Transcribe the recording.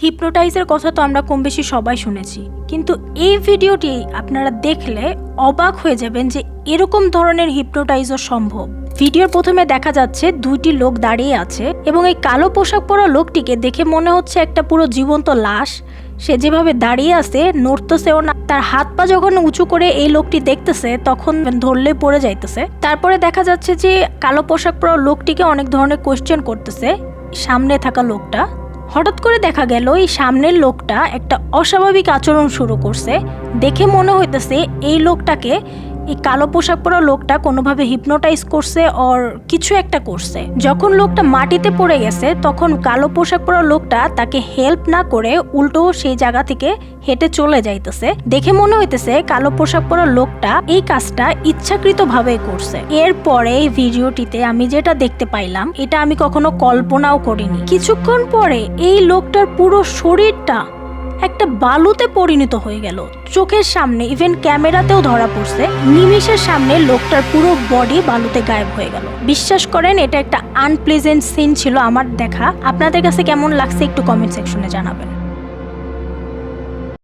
হিপনোটাইজের কথা তো আমরা কম বেশি সবাই শুনেছি, কিন্তু এই ভিডিওটি আপনারা দেখলে অবাক হয়ে যাবেন যে এরকম ধরনের হিপনোটাইজও সম্ভব। ভিডিওর প্রথমে দেখা যাচ্ছে দুইটি লোক দাঁড়িয়ে আছে এবং এই কালো পোশাক পরা লোকটিকে দেখে মনে হচ্ছে একটা পুরো জীবন্ত লাশ। সে যেভাবে দাঁড়িয়ে আছে, নড়তেছেও না। তার হাত পা যখন উঁচু করে এই লোকটি দেখতেছে তখন ধরলে পড়ে যাইতেছে। তারপরে দেখা যাচ্ছে যে কালো পোশাক পরা লোকটিকে অনেক ধরনের কোয়েশ্চেন করতেছে সামনে থাকা লোকটা। হঠাৎ করে দেখা গেল এই সামনের লোকটা একটা অস্বাভাবিক আচরণ শুরু করছে। দেখে মনে হইতেছে এই লোকটাকে, এই কালো পোশাক পরা লোকটা কোনোভাবে হিপনোটাইজ করছে ওর কিছু একটা করছে। যখন লোকটা মাটিতে পড়ে গেছে তখন কালো পোশাক পরা লোকটা তাকে হেল্প না করে উল্টো সেই জায়গা থেকে হেঁটে চলে যাইতেছে। দেখে মনে হইতেছে কালো পোশাক পরা লোকটা এই কাজটা ইচ্ছাকৃতভাবে করছে। এরপরে এই ভিডিওটিতে আমি যেটা দেখতে পাইলাম এটা আমি কখনো কল্পনাও করিনি। কিছুক্ষণ পরে এই লোকটার পুরো শরীরটা একটা বালুতে পরিণত হয়ে গেল চোখের সামনে, ইভেন ক্যামেরাতেও ধরা পড়ছে। নিমিষের সামনে লোকটার পুরো বডি বালুতে গায়েব হয়ে গেল। বিশ্বাস করেন এটা একটা আনপ্লেজেন্ট সিন ছিল আমার দেখা। আপনাদের কাছে কেমন লাগছে একটু কমেন্ট সেকশনে জানাবেন।